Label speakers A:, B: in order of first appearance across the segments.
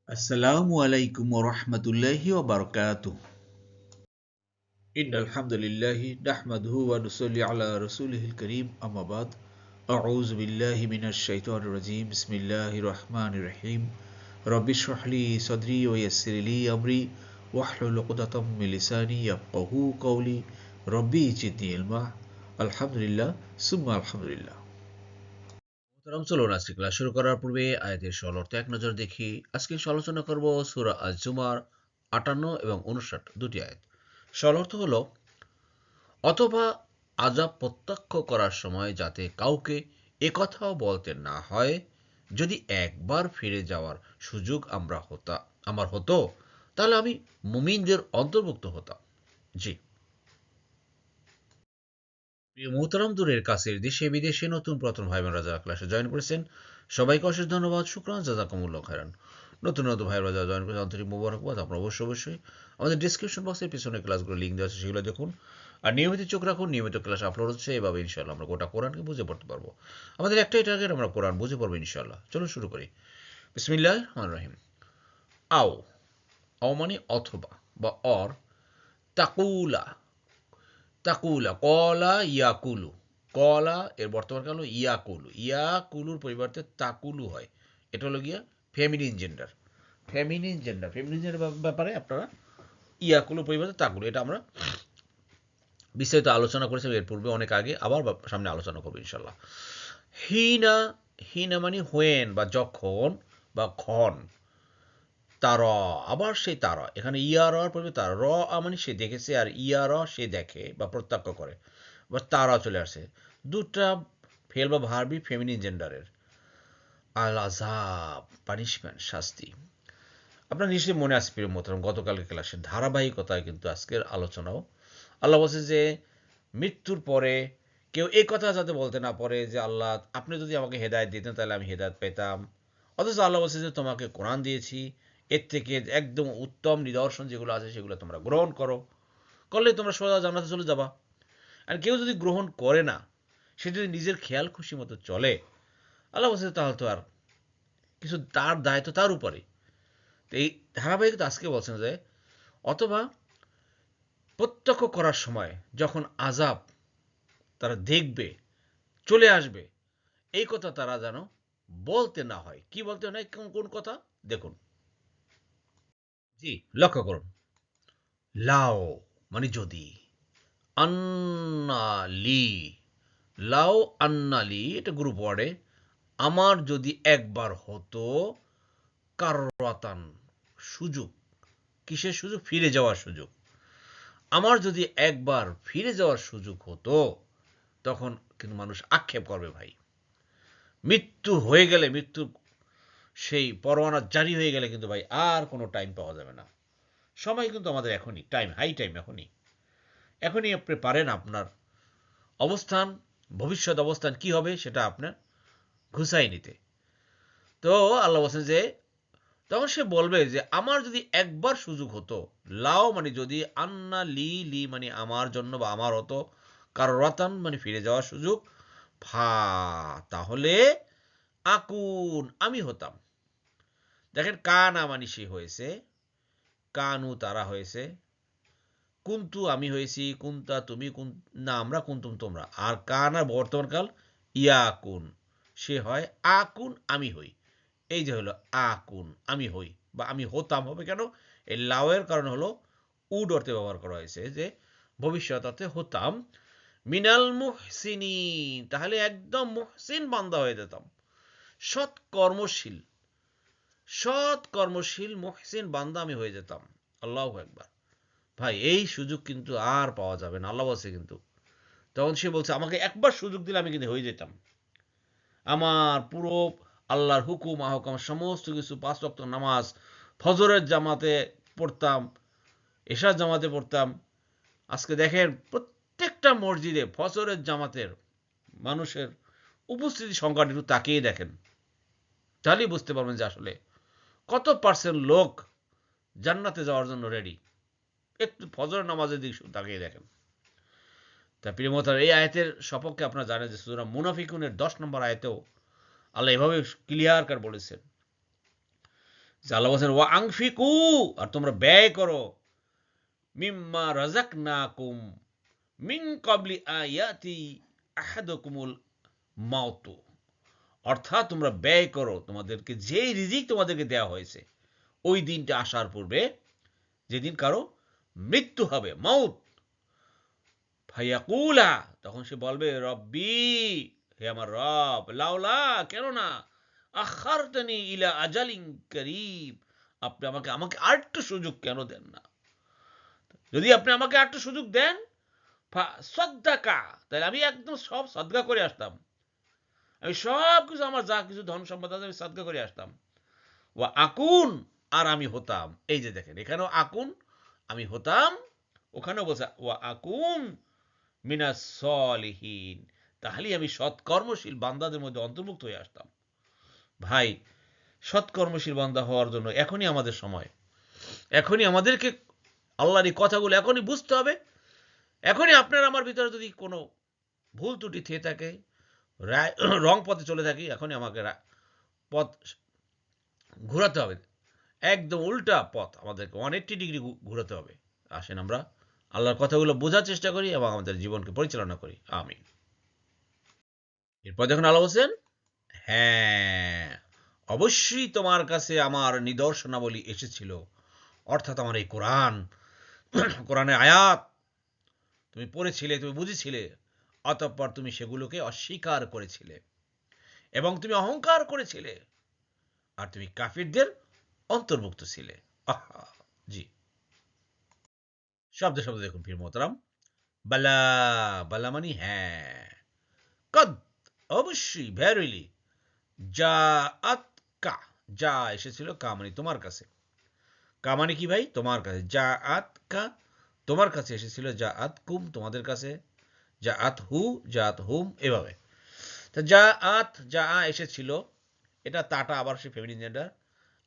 A: আসসালামু আলাইকুম ওয়া রাহমাতুল্লাহি ওয়া বারাকাতুহু। ইন্নাল হামদুলিল্লাহি নাহমাদুহু ওয়া নুসাল্লি আলা রাসূলিহিল কারীম আম্মা বাদ। আউযু বিল্লাহি মিনাশ শাইতানির রাজীম। বিসমিল্লাহির রাহমানির রাহিম। রব্বি ইশরাহ লি সাদরি ওয়া ইয়াসসির লি আমরি ওয়াহলুল উকদাতাম মিন লিসানি ইয়াফকাহু কওলি। রব্বি জিদনি ইলমা। আলহামদুলিল্লাহ সুম্মা আলহামদুলিল্লাহ। চলুন আজকে ক্লাস শুরু করার পূর্বে আয়াতের সরল অর্থে এক নজর দেখি। আজকে আলোচনা করব সূরা আজ-জুমার ৫৮ এবং ৫৯ দুটি আয়াত। সরল অর্থ হলো, অথবা আযাব প্রত্যক্ষ করার সময় যাতে কাউকে একথাও বলতে না হয়, যদি একবার ফিরে যাওয়ার সুযোগ আমার হতো তাহলে আমি মুমিনদের অন্তর্ভুক্ত হতাম। জি প্রিয় মোহতারাম, দূরের কাছের দেশে বিদেশে নতুন প্রথম ভাই বোনরা যারা ক্লাসে জয়েন করেছেন সবাইকে অশেষ ধন্যবাদ, শুকরান, জাযাকুমুল্লাহ খাইরান। নতুন ভাইরা যারা জয়েন করেছেন আন্তরিক মোবারকবাদ। আপনারা অবশ্যই আমাদের ডিসক্রিপশন বক্সের পিছনে ক্লাসগুলো লিঙ্ক দেওয়া আছে, সেগুলো দেখুন। আর নিয়মিত চোখ রাখুন, নিয়মিত ক্লাস আপলোড হচ্ছে, এভাবে ইনশাআল্লাহ আমরা গোটা কোরআনকে বুঝে পড়তে পারবো। আমাদের একটাই টার্গেট, আমরা কোরআন বুঝে পড়বো ইনশাআল্লাহ। চলুন শুরু করি। বিসমিল্লাহির রহমানির রহিম। আও, আও মানে অথবা বা অর। তাকুলা, তাকুলা কলা ইয়াকুলু। কলা এর বর্তমান কাল হলো ইয়াকুলু। ইয়াকুলুর পরিবর্তে তাকুলু হয়। এটা হলো গিয়া ফেমিনিন জেন্ডার। ফেমিনিন জেন্ডার ব্যাপারে আপনারা ইয়াকুলুর পরিবর্তে তাকুলু, এটা আমরা বিস্তারিত আলোচনা করেছি এর পূর্বে অনেক আগে, আবার সামনে আলোচনা করবো ইনশাল্লাহ। হিনা, হিনা মানে হোয়েন বা যখন বা ক্ষণ। তারা, আবার সেই তারা, এখানে ইয়ার পরিবর্তে তারা। র মানে সে দেখেছে, আর ইয়ার সে দেখে বা প্রত্যক্ষ করে, বা তারা চলে আসে। দুটা ফেল বা ভার্বই ফেমিনিন জেন্ডারের। আল আযাব পানিশমেন্ট, শাস্তি। আপনার নিশ্চয়ই মনে আছে প্রিয় মোহতারাম, গতকালকে ক্লাসের ধারাবাহিকতায় কিন্তু আজকের আলোচনাও। আল্লাহ বলছে যে মৃত্যুর পরে কেউ এই কথা যাতে বলতে না পারে যে আল্লাহ আপনি যদি আমাকে হেদায়েত দিতেন তাহলে আমি হেদায়েত পেতাম। অথচ আল্লাহ বলছে যে তোমাকে কোরআন দিয়েছি, এর থেকে একদম উত্তম নিদর্শন যেগুলো আছে সেগুলো তোমরা গ্রহণ করো, করলে তোমরা সোজা জান্নাতে চলে যাবা। আর কেউ যদি গ্রহণ করে না, সে যদি নিজের খেয়াল খুশি মতো চলে, আল্লাহ বলছে তাহলে তো আর কিছু, তার দায়িত্ব তার উপরে। তো এই ধারাবাহিকতা আজকে বলছেন যে অথবা প্রত্যক্ষ করার সময় যখন আযাব তারা দেখবে, চলে আসবে, এই কথা তারা যেন বলতে না হয়। কি বলতে হয়, কোন কথা দেখুন। জি, লক্ষ্য করুন। লাও মানে যদি, আন্নালি, লাও আন্নালি এটা গ্রুপ ওয়ার্ডে। আমার যদি একবার হতো, কাররাতান সুযোগ, কিসের সুযোগ, ফিরে যাওয়ার সুযোগ। আমার যদি একবার ফিরে যাওয়ার সুযোগ হতো, তখন কিন্তু মানুষ আক্ষেপ করবে ভাই। মৃত্যু হয়ে গেলে, মৃত্যুর সেই পরোয়ানা জারি হয়ে গেলে কিন্তু ভাই আর কোনো টাইম পাওয়া যাবে না। সময় কিন্তু আমাদের এখনই, টাইম, হাই টাইম এখনই। এখনই আপনি পারেন আপনার অবস্থান, ভবিষ্যৎ অবস্থান কি হবে সেটা আপনার ঘুষাই নিতে। তো আল্লাহ বলছেন যে তখন সে বলবে যে আমার যদি একবার সুযোগ হতো। লাও মানে যদি, আন্না লি, লি মানে আমার জন্য বা আমার হতো, কাররাতান মানে ফিরে যাওয়ার সুযোগ, ফা তাহলে, আকুন আমি হতাম। দেখেন কানা মানে সে হয়েছে, কানু তারা হয়েছে, কুন্তু আমি হয়েছি, কুন্তা তুমি, না আমরা, কুন্তুম তোমরা। আর কানা বর্তমানকাল, ইয়াকুন সে হয়, আকুন আমি হই। এই যে হলো আকুন আমি হই বা আমি হতাম হবে কেন, এই লাউয়ের কারণ হলো উড অর্থে ব্যবহার করা হয়েছে, যে ভবিষ্যৎ অর্থে হতাম। মিনাল মুহসিনিন তাহলে একদম মুহসিন বান্দা হয়ে যেতাম। সৎ কর্মশীল, সৎ কর্মশীল মুহসিন বান্দা আমি হয়ে যেতাম। আল্লাহু আকবার। ভাই এই সুযোগ কিন্তু আর পাওয়া যাবে না, আল্লাহ বলছে কিন্তু। তখন সে বলছে আমাকে একবার সুযোগ দিলে আমি কিন্তু হয়ে যেতাম। আমার পুরো আল্লাহর হুকুম আহকাম সমস্ত কিছু, ৫ ওয়াক্ত নামাজ, ফজরের জামাতে পড়তাম, এশার জামাতে পড়তাম। আজকে দেখেন প্রত্যেকটা মসজিদে ফজরের জামাতের মানুষের উপস্থিতি সংখ্যাটা একটু তাকিয়ে দেখেন, তাহলেই বুঝতে পারবেন যে আসলে কত পার্সেন্ট লোক জান্নাতে যাওয়ার জন্য রেডি। একটু ফজরের নামাজের দিক তাকিয়ে দেখেন। তা প্রিয় মোহতারাম, এই আয়াতের সপক্ষে আপনারা জানেন যে সূরা মুনাফিকুনের ১০ নম্বর আয়াতেও আল্লাহ এভাবে ক্লিয়ার কাট বলেছেন আল্লাহ বলছেন ওয়া আনফিকু, আর তোমরা ব্যয় করো, মিম্মা রাযাকনাকুম মিন ক্বাবলি আয়াতি আহাদাকুমুল মাউত, অর্থাৎ তোমরা ব্যয় করো তোমাদেরকে যেই রিজিক তোমাদেরকে দেওয়া হয়েছে ওই দিনটা আসার পূর্বে, যেদিন কারো মৃত্যু হবে, মাউত। ফায়াকুলা, তখন সে বলবে রব্বি, হে আমার রব, লাউলা, কেন না, আখারতানি ইলা আজালিন করিব, আপনি আমাকে আমাকে আরেকটু সুযোগ কেন দেন না, যদি আপনি আমাকে আরেকটু সুযোগ দেন, সদ্দাকা, তাহলে আমি একদম সব সদকা করে আসতাম, আমি সব কিছু আমার যা কিছু ধন সম্পদ আছে আমি সদকা করে আসতাম। ওয়া আকুন, আর আমি হতাম, এই যে দেখেন এখানেও আকুন, আমি হতাম, ওখানেও বলছে ওয়া আকুন মিনাস সলিহিন, তাহলে আমি সৎকর্মশীল বান্দাদের মধ্যে অন্তর্ভুক্ত হয়ে আসতাম। ভাই, সৎকর্মশীল বান্দা হওয়ার জন্য এখনই আমাদের সময়, এখনই আমাদেরকে আল্লাহর এই কথাগুলো এখনই বুঝতে হবে। এখনই আপনার আমার ভিতরে যদি কোনো ভুল ত্রুটি থেকে থাকে, রং পথে চলে থাকি, এখনই আমাকে পথ ঘোরাতে হবে, একদম উল্টা পথ আমাদেরকে 180 ডিগ্রি ঘোরাতে হবে। আসেন আমরা আল্লাহর কথাগুলো বোঝার চেষ্টা করি এবং আমাদের জীবনকে পরিচালনা করি। আমিন। এরপর দেখুন আল্লাহ বলছেন, হ্যাঁ, অবশ্যই তোমার কাছে আমার নিদর্শনাবলী এসেছিল, অর্থাৎ আমার এই কোরআন, কোরআনের আয়াত তুমি পড়েছিলে, তুমি বুঝেছিলে, অতঃপর তুমি সেগুলোকে অস্বীকার করেছিলে এবং তুমি অহংকার করেছিলে, আর তুমি কাফিরদের অন্তর্ভুক্ত ছিলে। আহা, জি, শব্দ শব্দ দেখুন ফির মোহতারাম। বালা, বালা মানে হ্যাঁ, কদ, অবশ্যই, ভেরিলি, যা আত কা, যা এসেছিল, কা মানে তোমার কাছে, কা মানে কি ভাই, তোমার কাছে, যা আত কা, তোমার কাছে এসেছিল, যা আত কুম, তোমাদের কাছে, যা আত হু, যা আত হুম, এভাবে। তা যা আত, যা এসেছিল, এটা তাটা আবার সে ফেমিনিন জেন্ডার,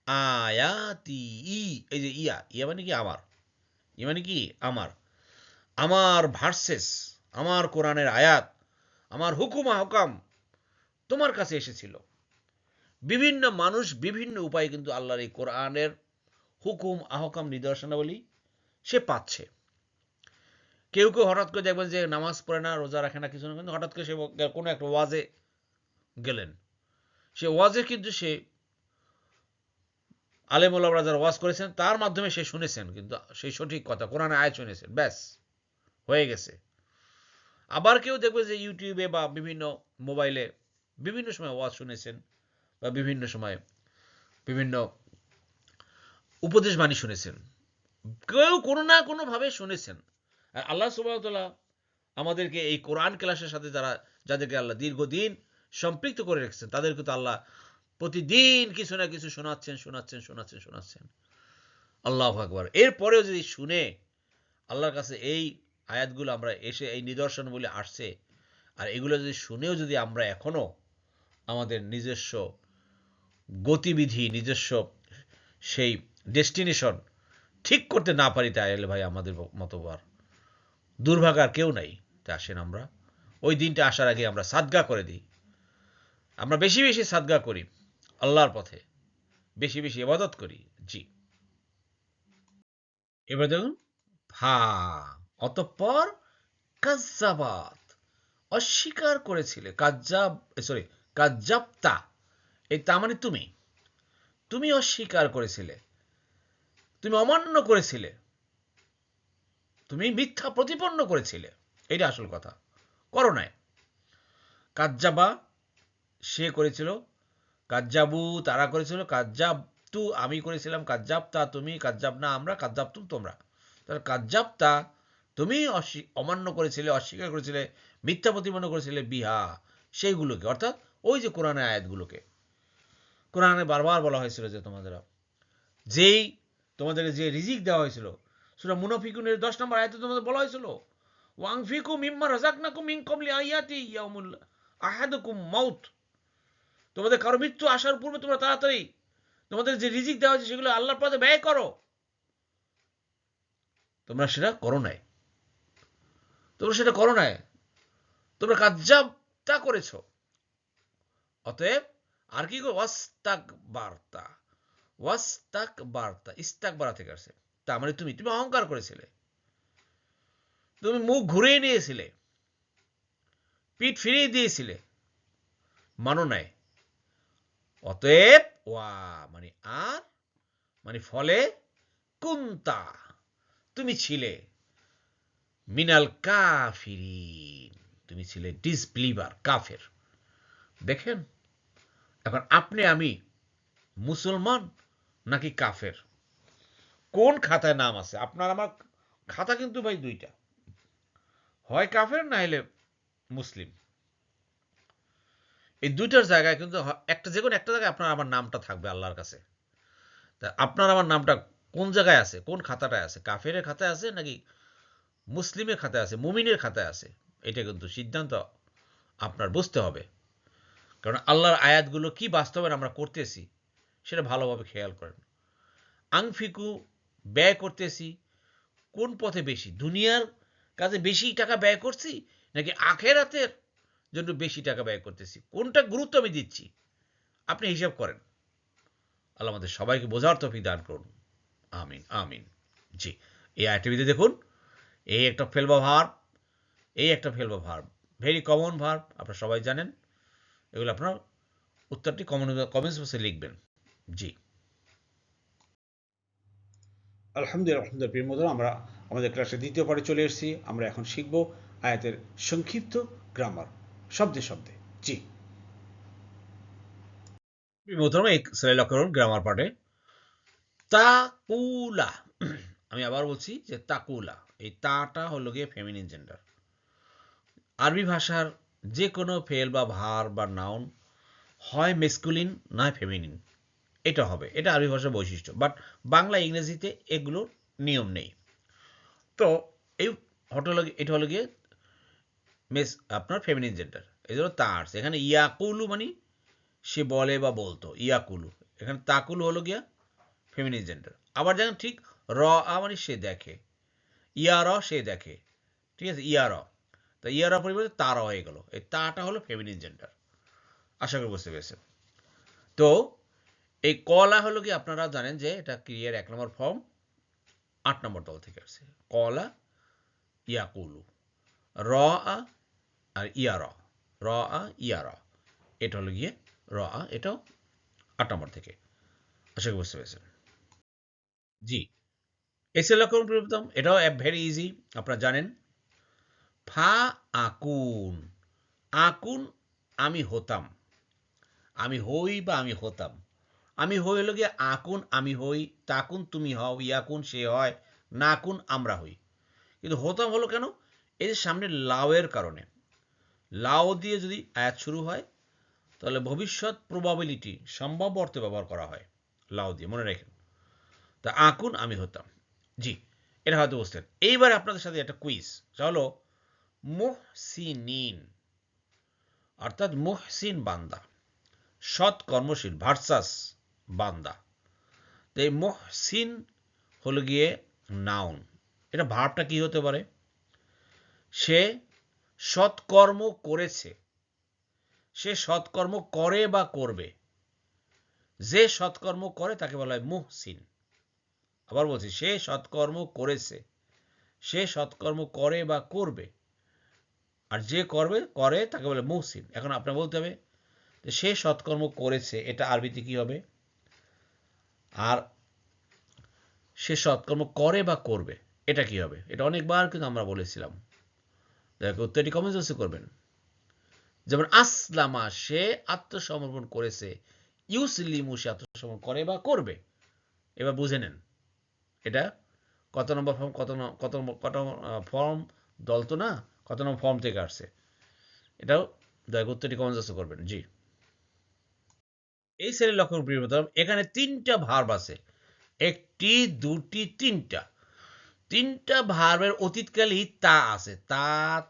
A: আয়াতি, ই, এই যে ইয়া, ইয়া মানে কি আমার, ইয়া মানে কি আমার, আমার ভার্সেস, আমার কোরআনের আয়াত, আমার হুকুম আহকাম তোমার কাছে এসেছিল। বিভিন্ন মানুষ বিভিন্ন উপায়ে কিন্তু আল্লাহর এই কোরআনের হুকুম আহকাম নিদর্শনাবলী সে পাচ্ছে। কেউ কেউ হঠাৎ করে দেখবেন যে নামাজ পড়ে না, রোজা রাখে না, কিছু না, কিন্তু হঠাৎ করে সে কোনো একটা ওয়াজে গেলেন, সে ওয়াজে কিন্তু সে আলেম ওলামারা যারা ওয়াজ করেছেন তার মাধ্যমে সে শুনেছেন, কিন্তু সেই সঠিক কথা কোরআনে আয়াত শুনেছেন, ব্যাস হয়ে গেছে। আবার কেউ দেখবে যে ইউটিউবে বা বিভিন্ন মোবাইলে বিভিন্ন সময় ওয়াজ শুনেছেন, বা বিভিন্ন সময় বিভিন্ন উপদেশ বাণী শুনেছেন, কেউ কোনো না কোনোভাবে শুনেছেন। আর আল্লাহ সুবহানাহু ওয়া তাআলা আমাদেরকে এই কোরআন ক্লাসের সাথে যাদেরকে আল্লাহ দীর্ঘদিন সম্পৃক্ত করে রেখেছেন, তাদেরকে তো আল্লাহ প্রতিদিন কিছু না কিছু শোনাচ্ছেন শোনাচ্ছেন শোনাচ্ছেন শোনাচ্ছেন। আল্লাহু আকবার। এরপরেও যদি শুনে আল্লাহর কাছে এই আয়াতগুলো আমরা এসে এই নিদর্শনগুলি আসছে, আর এগুলো যদি শুনেও যদি আমরা এখনো আমাদের নিজস্ব গতিবিধি, নিজস্ব সেই ডেস্টিনেশন ঠিক করতে না পারি, তাহলে ভাই আমাদের মতবার দুর্ভাগ্য আর কেউ নাই। তা আসেন আমরা ওই দিনটা আসার আগে আমরা সাদগা করে দিই, আমরা বেশি বেশি সাদগা করি আল্লাহর পথে, বেশি বেশি ইবাদত করি। জি, এবার দেখুন, ফা, অতঃপর কাজ্জাবাত, অস্বীকার করেছিলে, কাজ্জাব, সরি, কাজ্জাবতা, এই তা মানে তুমি, তুমি অস্বীকার করেছিলে, তুমি অমান্য করেছিলে, তুমি মিথ্যা প্রতিপন্ন করেছিলে, এটা আসল কথা, করো নাই। কাজ্জাবা সে করেছিল, কাজ্জাবু তারা করেছিল, কাজ্জাব তু আমি করেছিলাম, কাজ্জাব তা তুমি, কাজ্জাব না আমরা, কাজ্জাব তুম তোমরা। তাহলে কাজ্জাব তা তুমি অমান্য করেছিলে, অস্বীকার করেছিলে, মিথ্যা প্রতিপন্ন করেছিলে, বিহা সেইগুলোকে, অর্থাৎ ওই যে কোরআনের আয়াতগুলোকে। কোরআনে বারবার বলা হয়েছিল যে যেই তোমাদেরকে যে রিজিক দেওয়া হয়েছিল, সূরা মুনাফিকুনের 10 নম্বর আয়াতে তোমাদের বলা হয়েছিল, ওয়াংফিকু মিম্মা রাযাকনাকুম মিন ক্বাবলি আয়াতি ইয়াউমুল আহাদুকুম মাউত, তোমাদের কারো মৃত্যু আসার পূর্বে তোমরা তাড়াতাড়ি তোমাদের যে রিজিক দেওয়া হয়েছে সেগুলো আল্লাহর পথে ব্যয় করো। তোমরা সেটা করো নাই, তোমরা সেটা করো নাই, তোমরা কাজ্জাবতা করেছো। অতএব আর কি করো, ওয়াস্তাকবারতা, ওয়াস্তাক বার্তা, ইস্তাক বারা থেকে আসছে। তার মানে তুমি তুমি অহংকার করেছিলে, তুমি মুখ ঘুরিয়ে নিয়েছিলে, পিঠ ফিরিয়ে দিয়েছিলে, মানো নাই। অতএব ওয়া মানে আর মানে ফলে কুন্তা তুমি ছিলে মিনাল কাফিরিন তুমি ছিলে ডিসবিলিভার, কাফের। দেখেন এখন আপনি আমি মুসলমান নাকি কাফের, কোন খাতায় নাম আছে? আপনার আমার খাতা কিন্তু ভাই দুইটা, হয় কাফের না হলে মুসলিম। এই দুইটার জায়গায় কিন্তু একটা, যে কোনো একটা জায়গায় আপনার আমার নামটা থাকবে আল্লাহর কাছে। তা আপনার আমার নামটা কোন জায়গায় আছে, কোন খাতাটায় আছে? কাফেরের খাতায় আছে নাকি মুসলিমের খাতায় আছে, মুমিনের খাতায় আছে? এটা কিন্তু সিদ্ধান্ত আপনার বুঝতে হবে। কারণ আল্লাহর আয়াতগুলো কি বাস্তবায়ন আমরা করতেছি সেটা ভালোভাবে খেয়াল করেন। আংফিকু ব্যয় করতেছি কোন পথে বেশি? দুনিয়ার কাজে বেশি টাকা ব্যয় করছি নাকি আখেরাতের জন্য বেশি টাকা ব্যয় করতেছি? কোনটা গুরুত্ব আমি দিচ্ছি? আপনি হিসাব করেন। আল্লাহ আমাদের সবাইকে বোঝার তৌফিক দান করুন। আমিন আমিন। জি, এই আয়াতটিতে দেখুন, এই একটা ফেলবা ভার্ব, এই একটা ফেলবা ভার্ব, ভেরি কমন ভার্ব, আপনারা সবাই জানেন। এগুলো আপনার উত্তরটি কমেন্টস বক্সে লিখবেন। জি,
B: আলহামদুলিল্লাহ প্রিয় বন্ধুরা, আমরা আমাদের ক্লাসের দ্বিতীয় পার্টে চলে এসেছি। আমরা এখন শিখব আয়াতের সংক্ষিপ্ত গ্রামার, শব্দে শব্দে। জি,
A: প্রথমে এই স্লাইড লক্ষ্য করুন গ্রামার পার্টে। তাকুলা, আমি আবার বলছি যে তাকুলা, এই তাটা হলো গিয়ে ফেমিনিন জেন্ডার। আরবি ভাষার যে কোনো ফেল বা ভার বা নাউন হয় মেসকুলিন নয় ফেমিনিন, এটা হবে, এটা আরবি ভাষার বৈশিষ্ট্য। বাট বাংলা ইংরেজিতে এগুলোর নিয়ম নেই। তো এই এটা হলো গিয়ে আপনার ফেমিনিন জেন্ডার, এই জন্য তার এখানে ইয়াকুলু মানে সে বলে বা বলতো, ইয়াকুলু। এখানে তাকুলু হলো গিয়া ফেমিনিন জেন্ডার। আবার যেমন ঠিক র আ মানে সে দেখে, ইয়ার সে দেখে, ঠিক আছে, ইয়ার। তা ইয়ার পরিবর্তে তার হয়ে গেল, এই তাটা হলো ফেমিনিন জেন্ডার। আশা করি বুঝতে পেরেছেন। তো এই কলা হলো কি, আপনারা জানেন যে এটা ক্রিয়ার 1 নম্বর ফর্ম, 8 নম্বর দল থেকে আসছে। কলা ইয়াকুলু, র আ আর ইয়ার, র আ ইয়ার, এটা হলো গিয়ে র আ, এটাও 8 নম্বর থেকে। আশা করি বুঝতে পেরেছেন। জি, এসে লক্ষণ পরিবর্তন, এটাও ভেরি ইজি, আপনারা জানেন। ফা আকুন, আকুন আমি হতাম, আমি হই বা আমি হতাম। আমি হই হলো গিয়ে আকুন আমি হই, তাকুন তুমি হও, ইয়াকুন সে হয়, নাকুন আমরা হই। কিন্তু হতাম হলো কেন? এই যে সামনে লাউয়ের কারণে, লাউ দিয়ে যদি আয়াত শুরু হয় তাহলে ভবিষ্যৎ প্রবাবিলিটি, সম্ভাব্য অর্থে ব্যবহার করা হয় লাউ দিয়ে, মনে রাখেন। তা আকুন আমি হতাম। জি, এটা হয়তো বুঝতেন। এইবার আপনাদের সাথে একটা কুইজ, চলো। মুহসিনিন অর্থাৎ মুহসিন বান্দা, সৎ কর্মশীল ভার্সাস বান্দা। তো এই মুহসিন হলো গিয়ে নাউন, এটা ভার্বটা কি হতে পারে? সে সৎকর্ম করেছে, সে সৎকর্ম করে বা করবে। যে সৎকর্ম করে তাকে বলা হয় মুহসিন। আবার বলছি, সে সৎকর্ম করেছে, সে সৎকর্ম করে বা করবে, আর যে করে তাকে বলে মুহসিন। এখন আপনার বলতে হবে যে সে সৎকর্ম করেছে, এটা আরবিতে কি হবে? আর সে সৎকর্ম করে বা করবে, এটা কি হবে? এটা অনেকবার কিন্তু আমরা বলেছিলাম। দেখো উত্তরটি কমেন্ট বক্সে করবেন। যেমন আসলামা সে আত্মসমর্পণ করেছে, ইউসলিমু সে আত্মসমর্পণ করে বা করবে। এবার বুঝে নেন এটা কত নম্বর ফর্ম, কত ফর্ম দল তো না, কত নম্বর ফর্ম থেকে আসছে, এটাও দয়া উত্তরটি কমেন্ট বক্সে করবেন। জি, এই শ্রেণীর লক্ষণ পরিবর্তন, এখানে 3টা ভার্ব আছে, একটি দুটি তিনটা, তিনটা ভার্বের অতীতকালে তা আছে, তা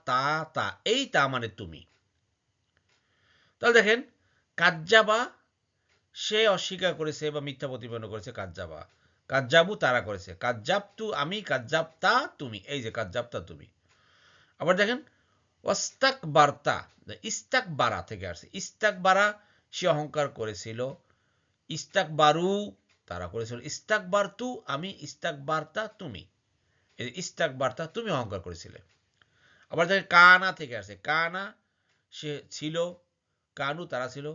A: তা তা, এই তা মানে তুমি। তাহলে দেখেন, কাজ্জাবা সে অস্বীকার করেছে বা মিথ্যা প্রতিপন্ন করেছে, কাজ্জাবা। কাজ্জাবু তারা করেছে, কাজ্জাবতু আমি, কাজ্জাবতা তুমি, এই যে কাজ্জাবতা তুমি। আবার দেখেন ওয়াস্তাক বার্তা, ইস্তাক বারা থেকে আসছে, ইস্তাক বারা সে অহংকার করেছিল, ইস্তাক বারু তারা করেছিল ইস্তাকবারতু আমি, ইস্তাকবারতা তুমি। এই ইস্তাকবারতা তুমি অহংকার করেছিলে। আবার দেখেন কানা থেকে আসে, কানা সে ছিল, কানু তারা ছিল,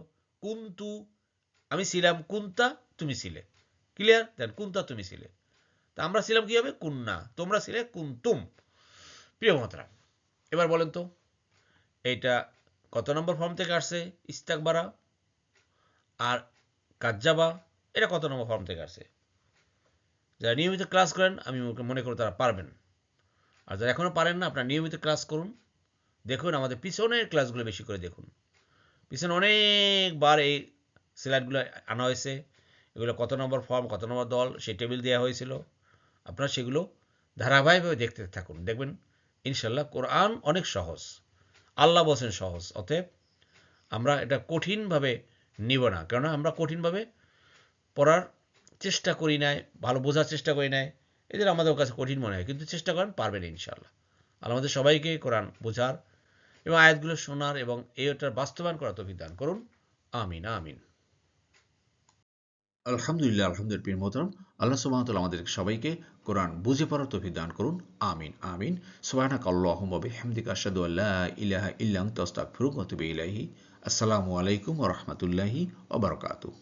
A: কুন্তু আমি ছিলাম, কুন্তা তুমি ছিলে। ক্লিয়ার? দেন কুন্তা তুমি ছিলে, তা আমরা ছিলাম কি হবে? কুন্না। তোমরা ছিলে কুন্তুম। প্রিয় মহতরাম, এবার বলেন তো এইটা কত নম্বর ফর্ম থেকে আসছে ইস্তাকবারা? আর কাজ্জাবা এটা কত নম্বর ফর্ম থেকে আসছে? যারা নিয়মিত ক্লাস করেন আমি মনে করি তারা পারবেন। আর যারা এখনও পারেন না, আপনারা নিয়মিত ক্লাস করুন, দেখুন আমাদের পিছনের ক্লাসগুলো বেশি করে দেখুন। পিছনে অনেকবার এই স্লাইডগুলো আনা হয়েছে, এগুলো কত নম্বর ফর্ম, কত নম্বর দল, সেই টেবিল দেওয়া হয়েছিল। আপনারা সেগুলো ধারাবাহিকভাবে দেখতে থাকুন, দেখবেন ইনশাল্লাহ কোরআন অনেক সহজ। আল্লাহ বলছেন সহজ, অতএব আমরা এটা কঠিনভাবে নিব না, কেননা আমরা কঠিনভাবে পড়ার চেষ্টা করি নাই, ভালো বোঝার চেষ্টা করি নাই, এদের আমাদের কাছে কঠিন মনে হয়, কিন্তু চেষ্টা করেন পারবেন ইনশাল্লাহ। আল্লাহ আমাদের সবাইকে কোরআন বোঝার এবং আয়াতগুলো শোনার এবং এটার বাস্তবায়ন করার তৌফিক দান করুন। আমিন আমিন।
C: আলহামদুলিল্লাহ, আলহামদুলিল্লাহ প্রিয় মোহতরম, আল্লাহ সুবহানাহু ওয়া তাআলা আমাদের সবাইকে কোরআন বুঝে পড়ার তৌফিক দান করুন। আমিন আমিন। সুবহানাকা আল্লাহুম্মা বিহামদিকা আশহাদু আল্লা ইলাহা ইল্লা আনতা আস্তাগফিরুকা ওয়া আতুবু ইলাইহি। আসসালামু আলাইকুম ওয়া রাহমাতুল্লাহি ওয়া বারাকাতুহু।